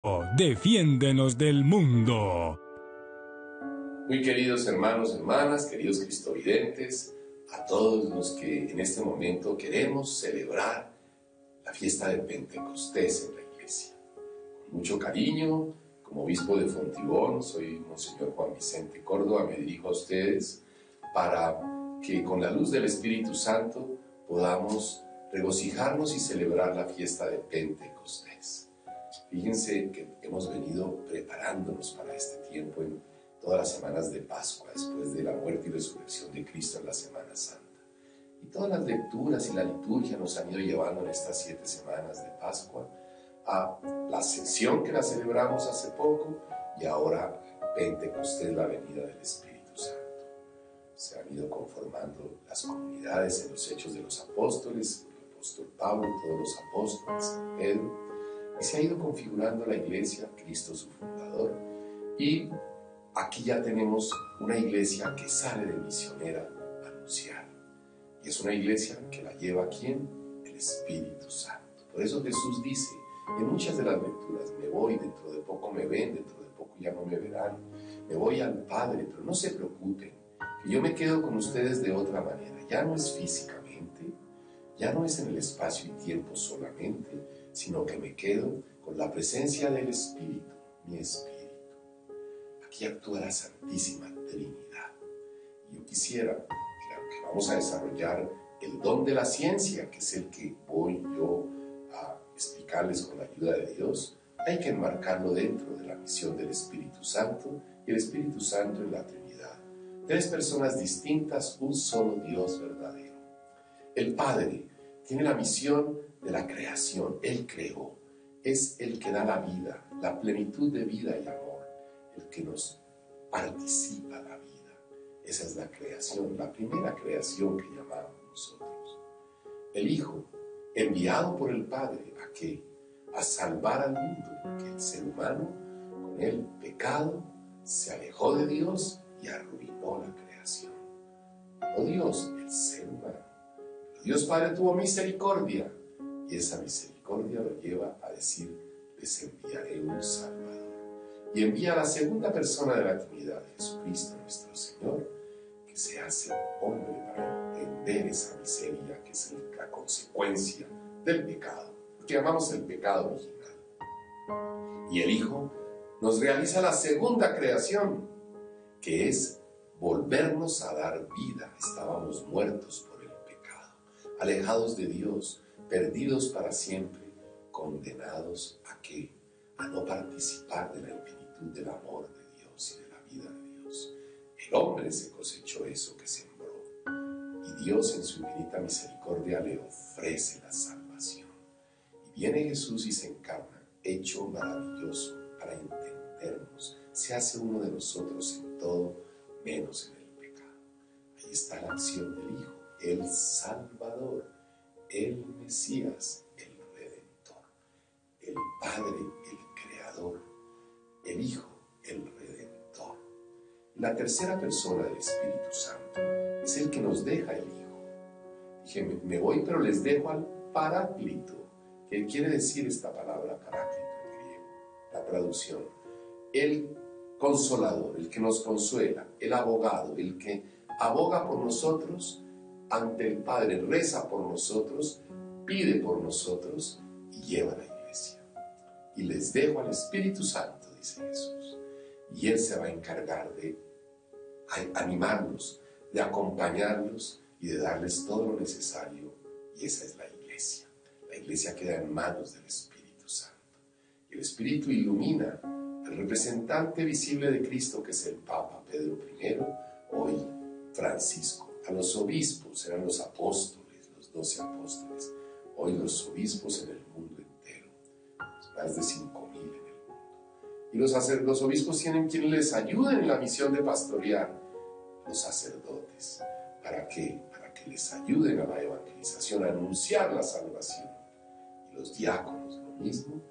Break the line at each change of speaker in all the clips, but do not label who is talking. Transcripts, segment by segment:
Defiéndenos del mundo.
Muy queridos hermanos, hermanas, queridos cristovidentes, a todos los que en este momento queremos celebrar la fiesta de Pentecostés en la iglesia. Con mucho cariño, como obispo de Fontibón, soy Monseñor Juan Vicente Córdoba, me dirijo a ustedes para que con la luz del Espíritu Santo podamos regocijarnos y celebrar la fiesta de Pentecostés. Fíjense que hemos venido preparándonos para este tiempo en todas las semanas de Pascua, después de la muerte y resurrección de Cristo en la Semana Santa. Y todas las lecturas y la liturgia nos han ido llevando en estas 7 semanas de Pascua a la Ascensión, que la celebramos hace poco, y ahora Pentecostés, la venida del Espíritu Santo. Se han ido conformando las comunidades en los Hechos de los Apóstoles, el apóstol Pablo, todos los apóstoles, San Pedro, y se ha ido configurando la iglesia, Cristo su fundador, y aquí ya tenemos una iglesia que sale de misionera a anunciar. Y es una iglesia que la lleva ¿a quién? El Espíritu Santo. Por eso Jesús dice en muchas de las lecturas: me voy, dentro de poco me ven, dentro de poco ya no me verán. Me voy al Padre, pero no se preocupen, que yo me quedo con ustedes de otra manera. Ya no es físicamente, ya no es en el espacio y tiempo solamente, sino que me quedo con la presencia del Espíritu, mi Espíritu. Aquí actúa la Santísima Trinidad. Y yo quisiera, claro que vamos a desarrollar el don de la ciencia, que es el que voy yo a explicarles con la ayuda de Dios. Hay que enmarcarlo dentro de la misión del Espíritu Santo, y el Espíritu Santo en la Trinidad. 3 personas distintas, un solo Dios verdadero. El Padre tiene la misión de la creación. Él creó. Es el que da la vida, la plenitud de vida y amor, el que nos participa la vida. Esa es la creación, la primera creación que llamamos nosotros. El Hijo, enviado por el Padre, ¿a qué? A salvar al mundo, porque el ser humano, con el pecado, se alejó de Dios y arruinó la creación. No Dios, el ser humano. Pero Dios Padre tuvo misericordia, y esa misericordia lo lleva a decir: les enviaré un Salvador. Y envía a la segunda persona de la Trinidad, Jesucristo nuestro Señor, que se hace hombre para entender esa miseria que es la consecuencia del pecado, que llamamos el pecado original. Y el Hijo nos realiza la segunda creación, que es volvernos a dar vida. Estábamos muertos por el pecado, alejados de Dios, perdidos para siempre, condenados ¿a qué? A no participar de la infinitud del amor de Dios y de la vida de Dios. El hombre se cosechó eso que sembró, y Dios en su infinita misericordia le ofrece la salvación. Y viene Jesús y se encarna, hecho maravilloso para entendernos. Se hace uno de nosotros en todo, menos en el pecado. Ahí está la acción del Hijo, el Salvador, el Mesías, el Redentor, el Padre, el Creador, el Hijo, el Redentor. La tercera persona del Espíritu Santo es el que nos deja el Hijo. Dije, me voy, pero les dejo al Paráclito. ¿Qué quiere decir esta palabra Paráclito en griego? La traducción: el Consolador, el que nos consuela, el abogado, el que aboga por nosotros ante el Padre, reza por nosotros, pide por nosotros y lleva a la iglesia. Y les dejo al Espíritu Santo, dice Jesús, y Él se va a encargar de animarlos, de acompañarlos y de darles todo lo necesario. Y esa es la iglesia. La iglesia queda en manos del Espíritu Santo. Y el Espíritu ilumina al representante visible de Cristo, que es el Papa Pedro I, hoy Francisco, a los obispos, eran los apóstoles, los 12 apóstoles, hoy los obispos en el mundo entero, más de 5.000 en el mundo. Y los obispos tienen quienes les ayuden en la misión de pastorear, los sacerdotes. ¿Para qué? Para que les ayuden a la evangelización, a anunciar la salvación. Y los diáconos lo mismo,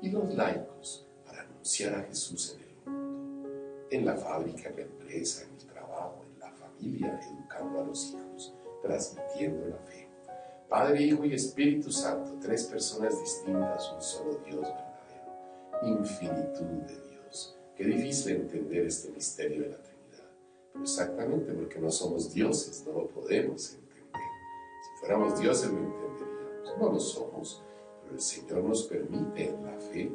y los laicos para anunciar a Jesús en el mundo, en la fábrica, en la empresa, en el trabajo, en la familia, educando a los hijos, transmitiendo la fe. Padre, Hijo y Espíritu Santo, 3 personas distintas, un solo Dios verdadero. infinitud de Dios. Qué difícil entender este misterio de la Trinidad, pero exactamente porque no somos dioses, no lo podemos entender. Si fuéramos dioses lo entenderíamos, no lo somos, pero el Señor nos permite en la fe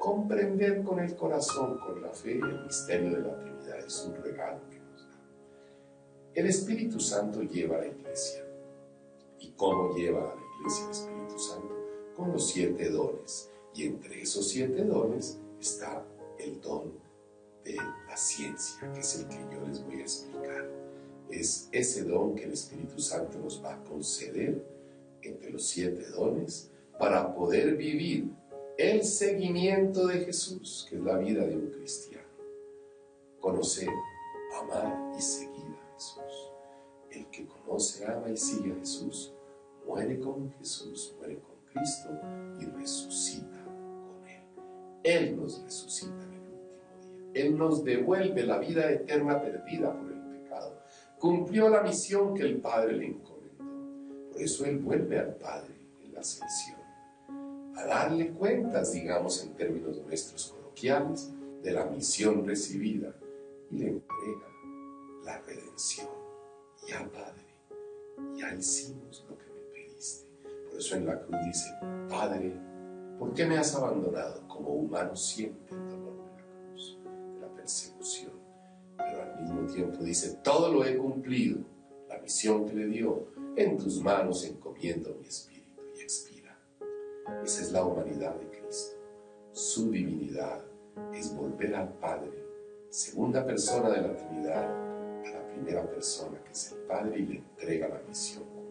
comprender con el corazón, con la fe, el misterio de la Trinidad. Es un regalo que nos da. El Espíritu Santo lleva a la iglesia. ¿Y cómo lleva a la iglesia el Espíritu Santo? Con los 7 dones. Y entre esos 7 dones está el don de la ciencia, que es el que yo les voy a explicar. Es ese don que el Espíritu Santo nos va a conceder entre los 7 dones para poder vivir el seguimiento de Jesús, que es la vida de un cristiano. Conocer, amar y seguir a Jesús. El que conoce, ama y sigue a Jesús, muere con Jesús, muere con Cristo y resucita con Él. Él nos resucita en el último día. Él nos devuelve la vida eterna perdida por el pecado. Cumplió la misión que el Padre le encomendó. Por eso Él vuelve al Padre en la ascensión, a darle cuentas, digamos en términos nuestros coloquiales, de la misión recibida, y le entrega la redención. Ya, Padre, ya hicimos lo que me pediste. Por eso en la cruz dice: Padre, ¿por qué me has abandonado? Como humano siente el dolor de la cruz, de la persecución, pero al mismo tiempo dice: todo lo he cumplido, la misión que le dio, en tus manos encomiendo mi espíritu, y expira. Esa es la humanidad de Cristo. Su divinidad es volver al Padre, segunda persona de la Trinidad, a la primera persona, que es el Padre, y le entrega la misión cumplida.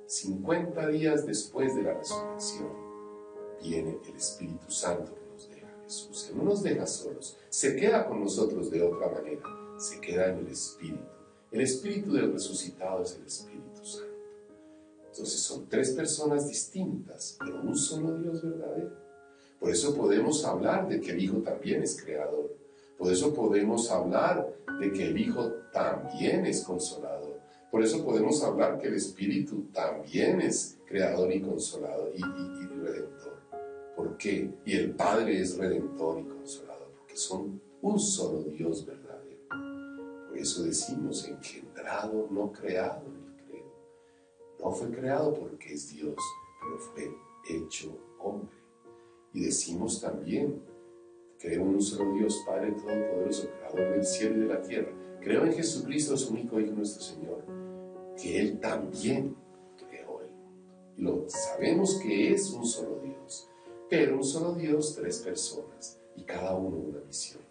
50 días después de la resurrección viene el Espíritu Santo que nos deja Jesús. Él no nos deja solos, se queda con nosotros de otra manera, se queda en el Espíritu. El Espíritu del resucitado es el Espíritu Santo. Entonces son 3 personas distintas, pero un solo Dios verdadero. Por eso podemos hablar de que el Hijo también es creador. Por eso podemos hablar de que el Hijo también es consolador. Por eso podemos hablar que el Espíritu también es creador y consolador y redentor. ¿Por qué? Y el Padre es redentor y consolador, porque son un solo Dios verdadero. Por eso decimos engendrado, no creado en el credo. No fue creado porque es Dios, pero fue hecho hombre. Y decimos también: creo en un solo Dios, Padre Todopoderoso, creador del cielo y de la tierra. Creo en Jesucristo, su único Hijo, nuestro Señor, que Él también creó el mundo. Y lo sabemos que es un solo Dios, pero un solo Dios, 3 personas, y cada uno una misión.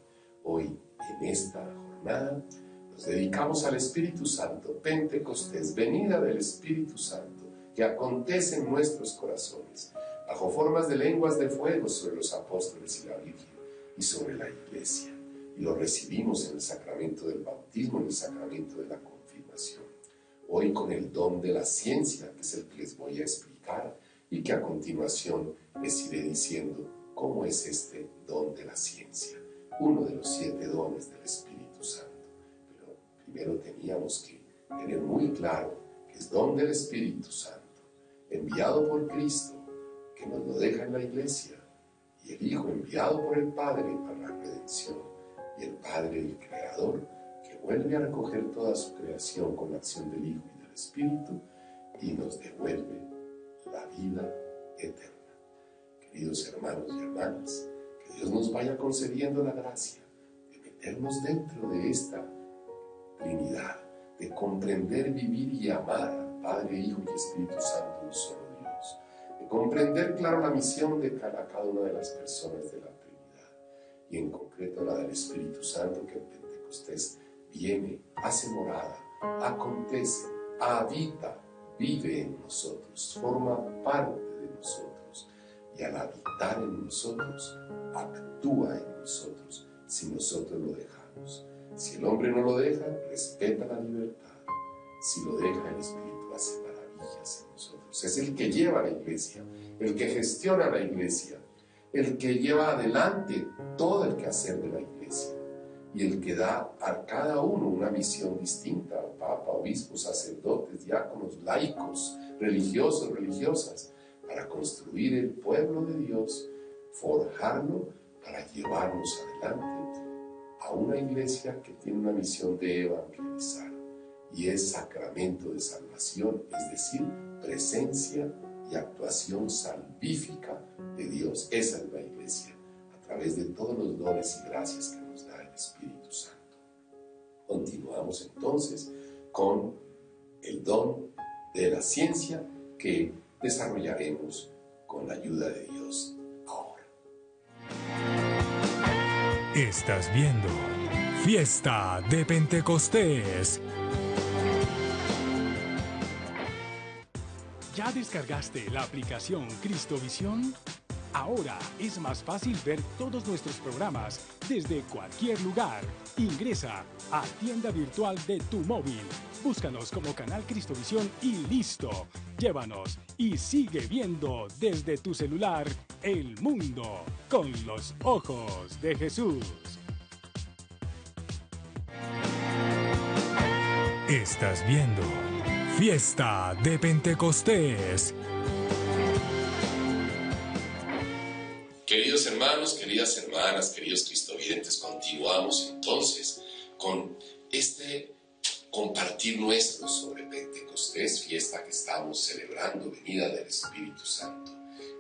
Hoy, en esta jornada, nos dedicamos al Espíritu Santo, Pentecostés, venida del Espíritu Santo, que acontece en nuestros corazones, bajo formas de lenguas de fuego sobre los apóstoles y la Virgen, y sobre la iglesia, y lo recibimos en el sacramento del bautismo, en el sacramento de la confirmación. Hoy con el don de la ciencia, que es el que les voy a explicar, y que a continuación les iré diciendo cómo es este don de la ciencia, uno de los 7 dones del Espíritu Santo. Pero primero teníamos que tener muy claro que es don del Espíritu Santo, enviado por Cristo, que nos lo deja en la iglesia, y el Hijo enviado por el Padre para la redención, y el Padre, el Creador, que vuelve a recoger toda su creación con la acción del Hijo y del Espíritu, y nos devuelve la vida eterna. Queridos hermanos y hermanas, que Dios nos vaya concediendo la gracia de meternos dentro de esta Trinidad, de comprender, vivir y amar al Padre, Hijo y Espíritu Santo, un solo Dios, de comprender claro la misión de cada una de las personas de la Trinidad, y en concreto la del Espíritu Santo, que en Pentecostés viene, hace morada, acontece, habita, vive en nosotros, forma parte de nosotros, y al habitar en nosotros, actúa en nosotros, si nosotros lo dejamos. Si el hombre no lo deja, respeta la libertad. Si lo deja, el Espíritu hace maravillas en nosotros. Es el que lleva a la iglesia, el que gestiona la iglesia, el que lleva adelante todo el quehacer de la iglesia, y el que da a cada uno una misión distinta: papa, obispos, sacerdotes, diáconos, laicos, religiosos, religiosas, para construir el pueblo de Dios forjarlo para llevarnos adelante a una iglesia que tiene una misión de evangelizar y es sacramento de salvación, es decir, presencia y actuación salvífica de Dios. Esa es la iglesia, a través de todos los dones y gracias que nos da el Espíritu Santo. Continuamos entonces con el don de la ciencia que desarrollaremos con la ayuda de Dios ahora.
Estás viendo Fiesta de Pentecostés. ¿Ya descargaste la aplicación Cristovisión? Ahora es más fácil ver todos nuestros programas desde cualquier lugar. Ingresa a tienda virtual de tu móvil. Búscanos como Canal Cristovisión y listo. Llévanos y sigue viendo desde tu celular el mundo con los ojos de Jesús. Estás viendo Fiesta de Pentecostés.
Queridos hermanos, queridas hermanas, queridos cristovidentes, continuamos entonces con este compartir nuestro sobre Pentecostés, fiesta que estamos celebrando, venida del Espíritu Santo.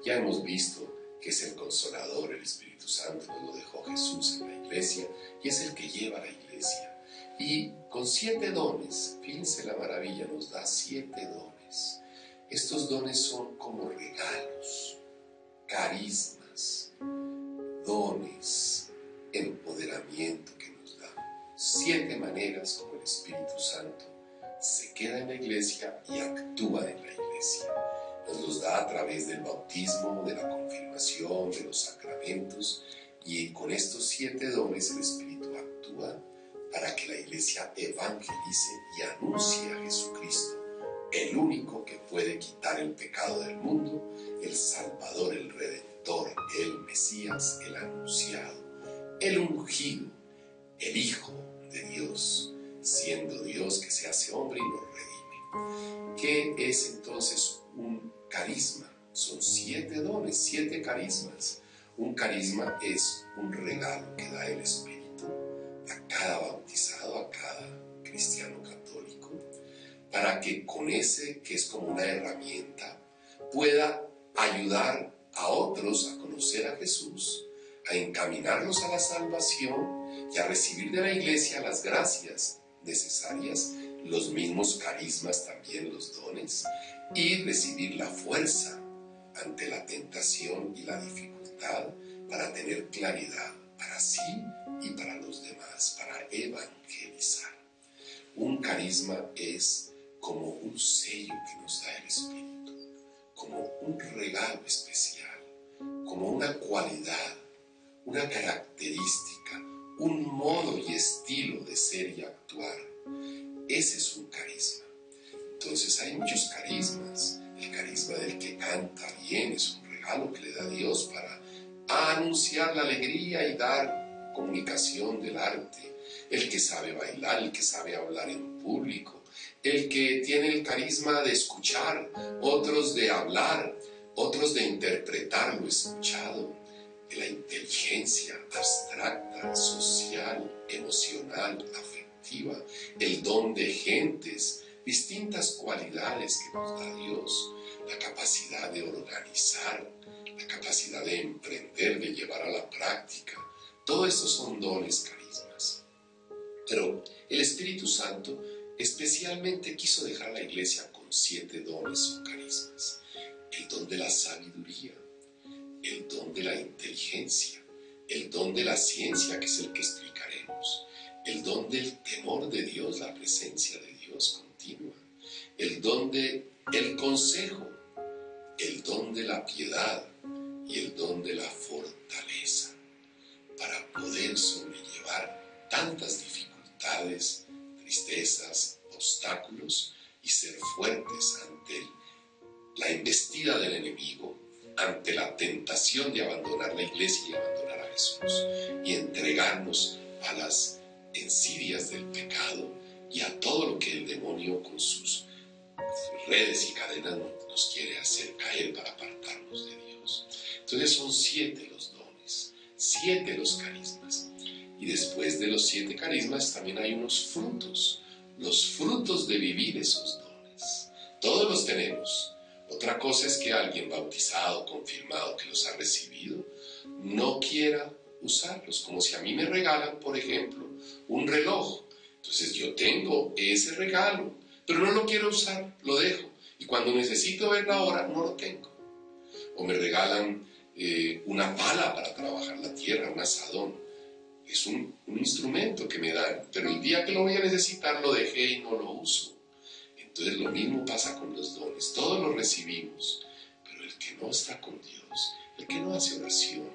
Ya hemos visto que es el Consolador, el Espíritu Santo, nos lo dejó Jesús en la iglesia y es el que lleva a la iglesia. Y con 7 dones, fíjense la maravilla, nos da 7 dones. Estos dones son como regalos, carismas, dones, empoderamiento que nos da. 7 maneras como el Espíritu Santo se queda en la iglesia y actúa en la iglesia. Nos los da a través del bautismo, de la confirmación, de los sacramentos, y con estos 7 dones el Espíritu actúa para que la iglesia evangelice y anuncie a Jesucristo, el único que puede quitar el pecado del mundo, el Salvador, el Redentor, el Mesías, el anunciado, el ungido, el Hijo de Dios, siendo Dios que se hace hombre y nos redime. ¿Qué es entonces un carisma? Son 7 dones, 7 carismas. Un carisma es un regalo que da el Espíritu a cada bautizado, a cada cristiano católico, para que con ese, que es como una herramienta, pueda ayudar a otros a conocer a Jesús, a encaminarlos a la salvación y a recibir de la iglesia las gracias necesarias, los mismos carismas también, los dones, y recibir la fuerza ante la tentación y la dificultad para tener claridad para sí y para los demás, para evangelizar. Un carisma es como un sello que nos da el Espíritu, como un regalo especial, como una cualidad, una característica, un modo y estilo de ser y actuar. Ese es un carisma. Entonces hay muchos carismas. El carisma del que canta bien es un regalo que le da Dios para anunciar la alegría y dar comunicación del arte. El que sabe bailar, el que sabe hablar en público, el que tiene el carisma de escuchar, otros de hablar, otros de interpretar lo escuchado, la inteligencia abstracta, social, emocional, afectiva, el don de gentes, distintas cualidades que nos da Dios, la capacidad de organizar, la capacidad de emprender, de llevar a la práctica. Todo esto son dones, carismas. Pero el Espíritu Santo especialmente quiso dejar a la iglesia con 7 dones o carismas. El don de la sabiduría, el don de la inteligencia, el don de la ciencia, que es el que explicaremos, el don del temor de Dios, la presencia de Dios continua, el don del consejo, el don de la piedad y el don de la fortaleza, para poder sobrellevar tantas dificultades, tristezas, obstáculos y ser fuertes ante la embestida del enemigo, ante la tentación de abandonar la iglesia y abandonar a Jesús y entregarnos a las ensidias del pecado y a todo lo que el demonio con sus redes y cadenas nos quiere hacer caer para apartarnos de Dios. Dios. Entonces son 7 los dones, 7 los carismas. Y después de los 7 carismas también hay unos frutos, los frutos de vivir esos dones. Todos los tenemos. Otra cosa es que alguien bautizado, confirmado, que los ha recibido, no quiera usarlos. Como si a mí me regalan, por ejemplo, un reloj. Entonces yo tengo ese regalo, pero no lo quiero usar, lo dejo. Y cuando necesito ver la hora, no lo tengo. O me regalan una pala para trabajar la tierra, un asadón. Es un instrumento que me dan, pero el día que lo voy a necesitar lo dejé y no lo uso. Entonces lo mismo pasa con los dones. Todos los recibimos, pero el que no está con Dios, el que no hace oración,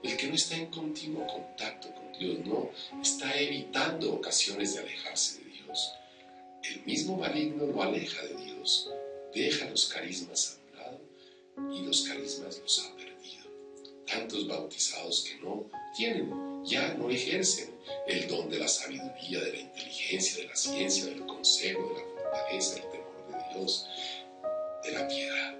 el que no está en continuo contacto con Dios, no está evitando ocasiones de alejarse de Dios, el mismo maligno lo aleja de Dios, deja los carismas a un lado y los carismas los ha perdido. Tantos bautizados que no tienen, ya no ejercen el don de la sabiduría, de la inteligencia, de la ciencia, del consejo, de la fortaleza, del temor de Dios, de la piedad.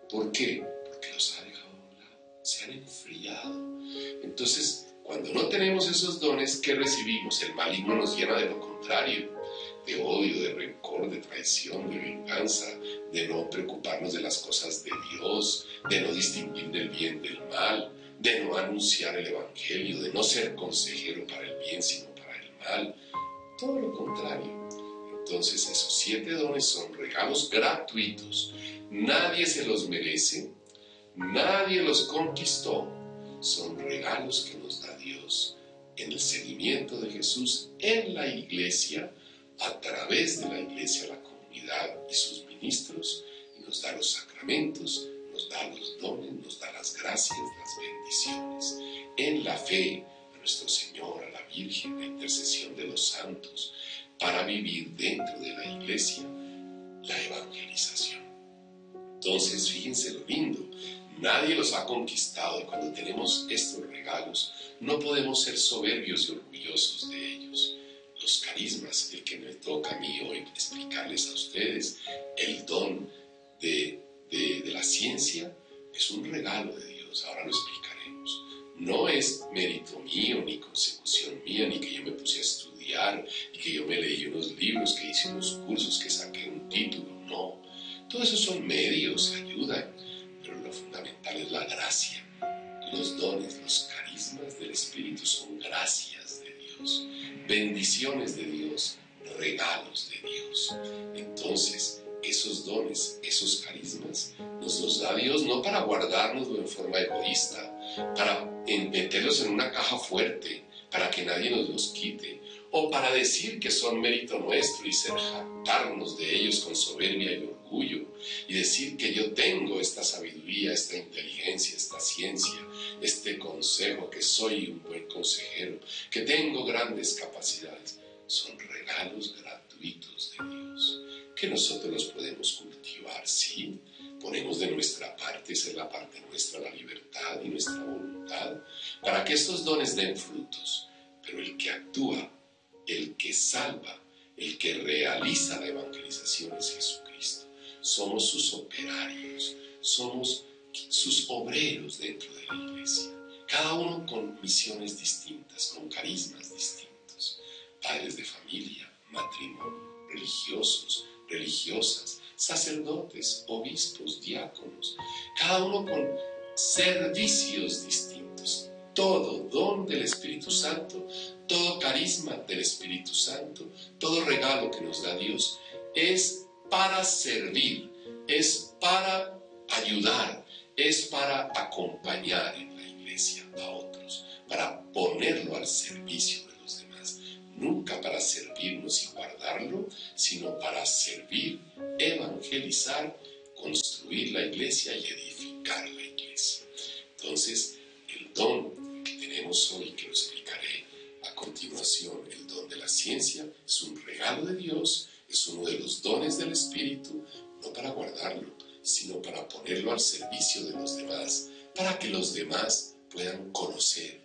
¿Por qué? Porque los ha dejado a un lado, se han enfriado. Entonces, cuando no tenemos esos dones, ¿qué recibimos? El maligno nos llena de lo contrario, de odio, de rencor, de traición, de venganza, de no preocuparnos de las cosas de Dios, de no distinguir del bien del mal, de no anunciar el evangelio, de no ser consejero para el bien, sino para el mal. Todo lo contrario. Entonces, esos 7 dones son regalos gratuitos. Nadie se los merece, nadie los conquistó. Son regalos que nos da Dios en el seguimiento de Jesús en la iglesia, a través de la iglesia, la comunidad y sus ministros, y nos da los sacramentos, nos da los dones, nos da las gracias, las bendiciones. En la fe a nuestro Señor, a la Virgen, la intercesión de los santos, para vivir dentro de la iglesia la evangelización. Entonces, fíjense lo lindo. Nadie los ha conquistado y cuando tenemos estos regalos no podemos ser soberbios y orgullosos de ellos. Los carismas, el que me toca a mí hoy explicarles a ustedes, el don de la ciencia es un regalo de Dios, ahora lo explicaremos. No es mérito mío, ni consecución mía, ni que yo me puse a estudiar, y que yo me leí unos libros, que hice unos cursos, que saqué un título, no. Todo eso son medios, ayudan, pero lo fundamental es la gracia. Los dones, los carismas del Espíritu son gracias de Dios, bendiciones de Dios, regalos de Dios. Entonces, esos dones, esos carismas, nos los da Dios no para guardárnoslo en forma egoísta, para meterlos en una caja fuerte, para que nadie nos los quite, o para decir que son mérito nuestro y jactarnos de ellos con soberbia y orgullo, y decir que yo tengo esta sabiduría, esta inteligencia, esta ciencia, este consejo, que soy un buen consejero, que tengo grandes capacidades. Son regalos gratuitos de Dios, que nosotros los podemos cultivar, sí, ponemos de nuestra parte, esa es la parte nuestra, la libertad y nuestra voluntad, para que estos dones den frutos, pero el que actúa, el que salva, el que realiza la evangelización es Jesucristo. Somos sus operarios, somos sus obreros dentro de la iglesia, cada uno con misiones distintas, con carismas distintos, padres de familia, matrimonio, religiosos, religiosas, sacerdotes, obispos, diáconos, cada uno con servicios distintos. Todo don del Espíritu Santo, todo carisma del Espíritu Santo, todo regalo que nos da Dios es para servir, es para ayudar, es para acompañar en la iglesia a otros, para ponerlo al servicio de los demás. Nunca para servirnos y guardarlo, sino para servir, evangelizar, construir la iglesia y edificar la iglesia. Entonces, el don que tenemos hoy, que lo explicaré a continuación, el don de la ciencia, es un regalo de Dios, es uno de los dones del Espíritu, no para guardarlo, sino para ponerlo al servicio de los demás, para que los demás puedan conocer,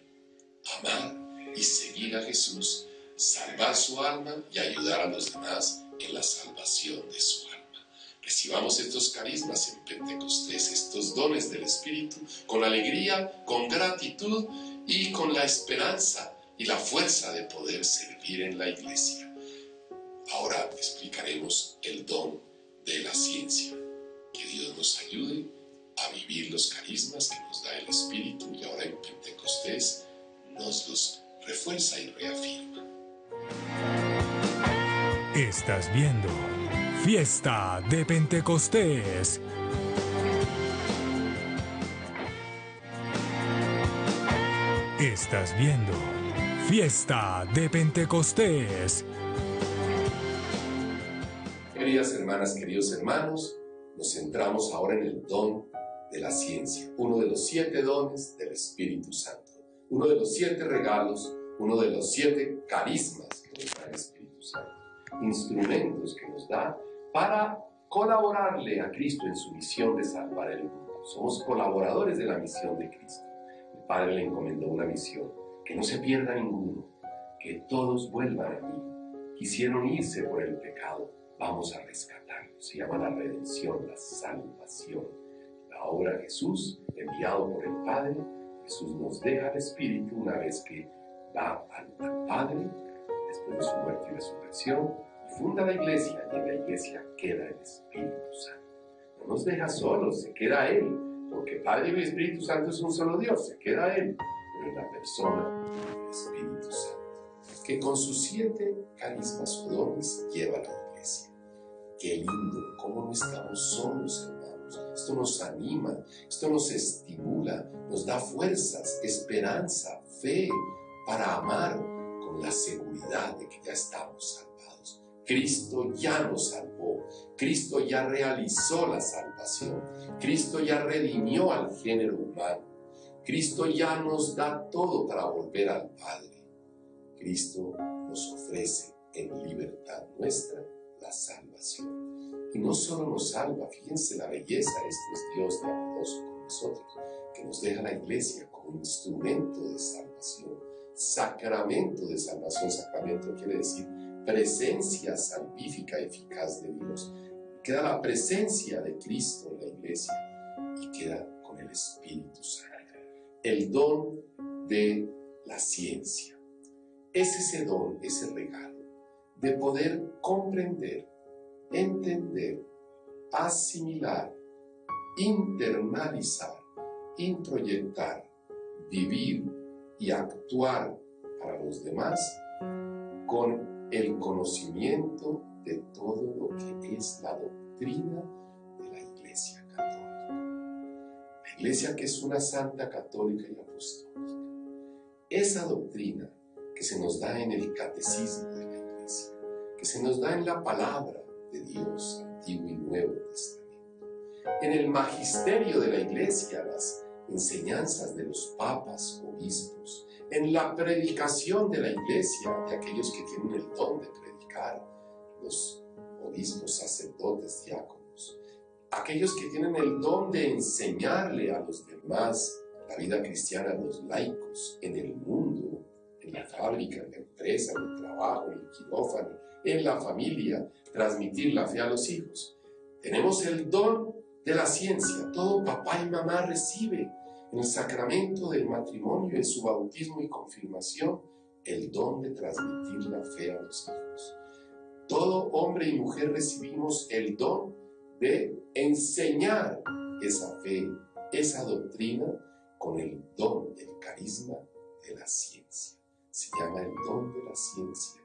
amar y seguir a Jesús, salvar su alma y ayudar a los demás en la salvación de su alma. Recibamos estos carismas en Pentecostés, estos dones del Espíritu, con alegría, con gratitud y con la esperanza y la fuerza de poder servir en la iglesia. Ahora explicaremos el don de la ciencia. Que Dios nos ayude a vivir los carismas que nos da el Espíritu y ahora en Pentecostés nos los refuerza y reafirma.
Estás viendo Fiesta de Pentecostés. Estás viendo Fiesta de Pentecostés.
Queridas hermanas, queridos hermanos, nos centramos ahora en el don de la ciencia, uno de los 7 dones del Espíritu Santo, uno de los 7 regalos, uno de los 7 carismas que nos da el Espíritu Santo, instrumentos que nos da para colaborarle a Cristo en su misión de salvar el mundo. Somos colaboradores de la misión de Cristo. El Padre le encomendó una misión, que no se pierda ninguno, que todos vuelvan a mí. Quisieron irse por el pecado, vamos a rescatarlos. Se llama la redención, la salvación. La obra de Jesús, enviado por el Padre, Jesús nos deja el Espíritu una vez que va al Padre, después de su muerte y resurrección, y funda la iglesia, y en la iglesia queda el Espíritu Santo. No nos deja solos, se queda Él, porque Padre y Espíritu Santo es un solo Dios, se queda Él, pero en la persona del Espíritu Santo, que con sus 7 carismas o dones lleva a la iglesia. Qué lindo, cómo no estamos solos, hermanos. Esto nos anima, esto nos estimula, nos da fuerzas, esperanza, fe para amar con la seguridad de que ya estamos salvados. Cristo ya nos salvó, Cristo ya realizó la salvación, Cristo ya redimió al género humano, Cristo ya nos da todo para volver al Padre. Cristo nos ofrece en libertad nuestra la salvación. Y no solo nos salva, fíjense la belleza, esto es Dios de amoroso con nosotros, que nos deja la iglesia como instrumento de salvación, sacramento de salvación. Sacramento quiere decir presencia salvífica eficaz de Dios. Queda la presencia de Cristo en la iglesia y queda con el Espíritu Santo. El don de la ciencia es ese don, ese regalo de poder comprender, entender, asimilar, internalizar, introyectar, vivir y actuar para los demás con el conocimiento de todo lo que es la doctrina de la Iglesia Católica. La Iglesia que es una santa católica y apostólica. Esa doctrina que se nos da en el catecismo de la Iglesia, que se nos da en la palabra de Dios, Antiguo y Nuevo Testamento, en el magisterio de la Iglesia, las enseñanzas de los papas, obispos, en la predicación de la Iglesia, de aquellos que tienen el don de predicar, los obispos, sacerdotes, diáconos, aquellos que tienen el don de enseñarle a los demás la vida cristiana, a los laicos, en el mundo, en la fábrica, en la empresa, en el trabajo, en el quirófano, en la familia, transmitir la fe a los hijos. Tenemos el don de la ciencia. Todo papá y mamá recibe en el sacramento del matrimonio, en su bautismo y confirmación, el don de transmitir la fe a los hijos. Todo hombre y mujer recibimos el don de enseñar esa fe, esa doctrina, con el don, el carisma de la ciencia. Se llama el don de la ciencia,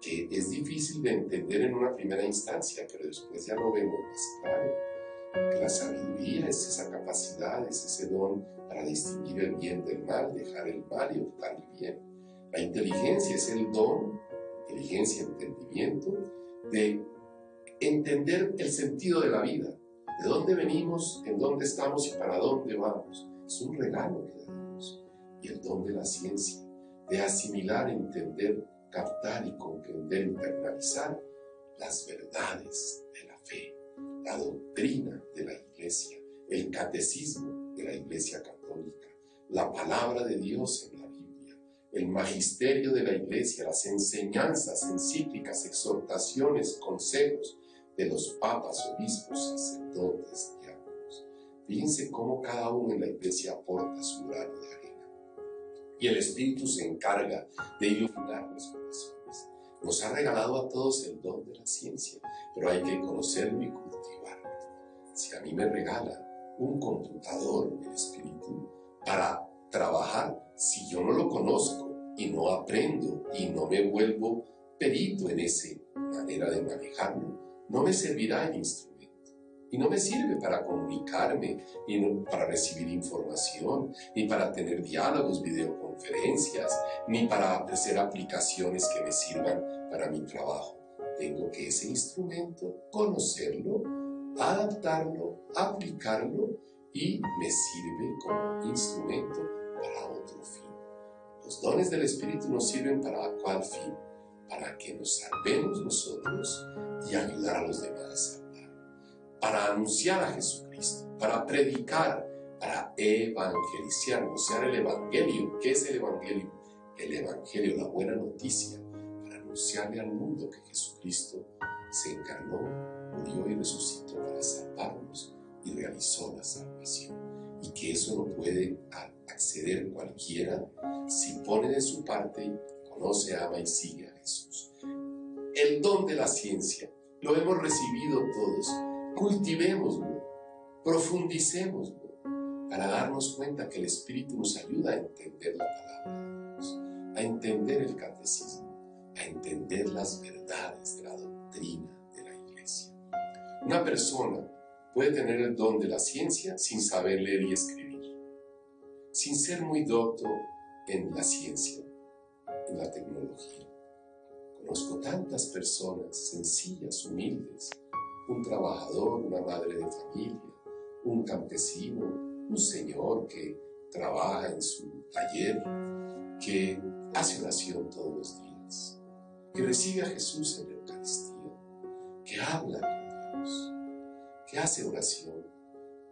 que es difícil de entender en una primera instancia, pero después ya lo vemos más claro. Que la sabiduría es esa capacidad, es ese don para distinguir el bien del mal, dejar el mal y optar el bien. La inteligencia es el don, inteligencia, entendimiento, de entender el sentido de la vida, de dónde venimos, en dónde estamos y para dónde vamos. Es un regalo que da Dios. Y el don de la ciencia, de asimilar, entender, captar y comprender, internalizar las verdades de la fe, la doctrina de la Iglesia, el catecismo de la Iglesia Católica, la palabra de Dios en la Biblia, el magisterio de la Iglesia, las enseñanzas, encíclicas, exhortaciones, consejos de los papas, obispos, sacerdotes, diáconos. Fíjense cómo cada uno en la iglesia aporta su grano de arena. Y el Espíritu se encarga de iluminar los corazones. Nos ha regalado a todos el don de la ciencia, pero hay que conocerlo y cultivarlo. Si a mí me regala un computador del Espíritu para trabajar, si yo no lo conozco y no aprendo y no me vuelvo perito en esa manera de manejarlo, no me servirá el instrumento. Y no me sirve para comunicarme, ni para recibir información, ni para tener diálogos, videoconferencias, ni para hacer aplicaciones que me sirvan para mi trabajo. Tengo que ese instrumento conocerlo, adaptarlo, aplicarlo, y me sirve como instrumento para otro fin. Los dones del Espíritu nos sirven para ¿cuál fin? Para que nos salvemos nosotros y ayudar a los demás a salvar. Para anunciar a Jesucristo, para predicar, para evangelizar, anunciar el Evangelio. ¿Qué es el Evangelio? El Evangelio, la buena noticia, para anunciarle al mundo que Jesucristo se encarnó, murió y resucitó para salvarnos y realizó la salvación. Y que eso no puede acceder cualquiera si pone de su parte y conoce, ama y sigue a Jesús. El don de la ciencia lo hemos recibido todos. Cultivémoslo, profundicémoslo, para darnos cuenta que el Espíritu nos ayuda a entender la palabra de Dios, a entender el catecismo, a entender las verdades de la doctrina de la Iglesia. Una persona puede tener el don de la ciencia sin saber leer y escribir, sin ser muy docto en la ciencia, en la tecnología. Conozco tantas personas sencillas, humildes, un trabajador, una madre de familia, un campesino, un señor que trabaja en su taller, que hace oración todos los días, que recibe a Jesús en la Eucaristía, que habla con Dios, que hace oración,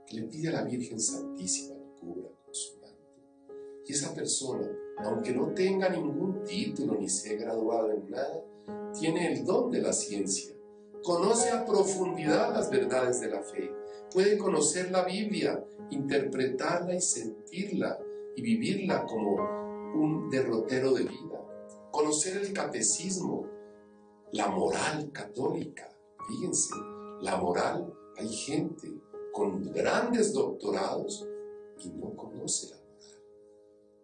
que le pide a la Virgen Santísima que cubra con su manto. Y esa persona, aunque no tenga ningún título ni se ha graduado en nada, tiene el don de la ciencia, conoce a profundidad las verdades de la fe, puede conocer la Biblia, interpretarla y sentirla y vivirla como un derrotero de vida, conocer el catecismo, la moral católica. Fíjense, la moral. Hay gente con grandes doctorados y no conoce la moral,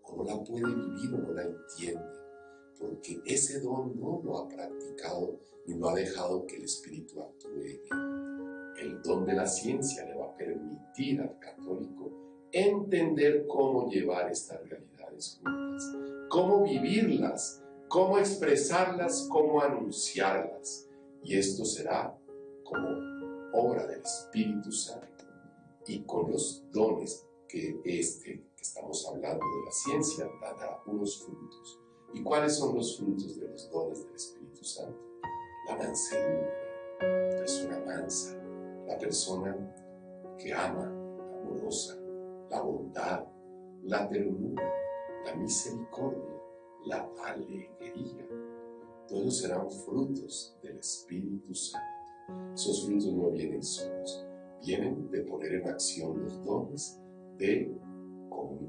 o no la puede vivir o no la entiende, porque ese don no lo ha practicado ni lo ha dejado que el Espíritu actúe en él. El don de la ciencia le va a permitir al católico entender cómo llevar estas realidades juntas, cómo vivirlas, cómo expresarlas, cómo anunciarlas. Y esto será como obra del Espíritu Santo, y con los dones que estamos hablando de la ciencia, dará unos frutos. ¿Y cuáles son los frutos de los dones del Espíritu Santo? La mansedumbre, la persona mansa, la persona que ama, amorosa, la bondad, la ternura, la misericordia, la alegría. Todos serán frutos del Espíritu Santo. Esos frutos no vienen solos, vienen de poner en acción los dones, de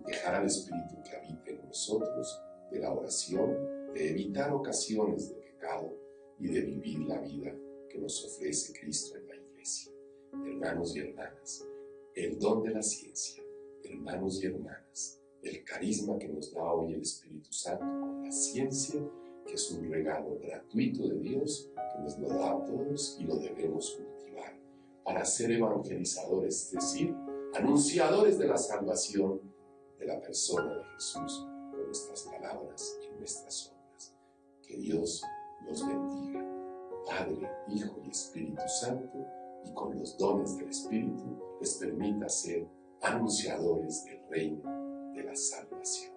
dejar al Espíritu que habite en nosotros, de la oración, de evitar ocasiones de pecado y de vivir la vida que nos ofrece Cristo en la Iglesia. Hermanos y hermanas, el don de la ciencia, hermanos y hermanas, el carisma que nos da hoy el Espíritu Santo con la ciencia, que es un regalo gratuito de Dios, que nos lo da a todos y lo debemos cultivar para ser evangelizadores, es decir, anunciadores de la salvación de la persona de Jesús con nuestras palabras y nuestras obras. Que Dios los bendiga, Padre, Hijo y Espíritu Santo, y con los dones del Espíritu les permita ser anunciadores del reino de la salvación.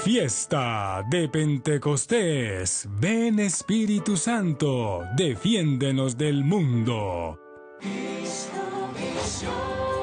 Fiesta de Pentecostés. Ven Espíritu Santo, defiéndenos del mundo.
Cristo, visión.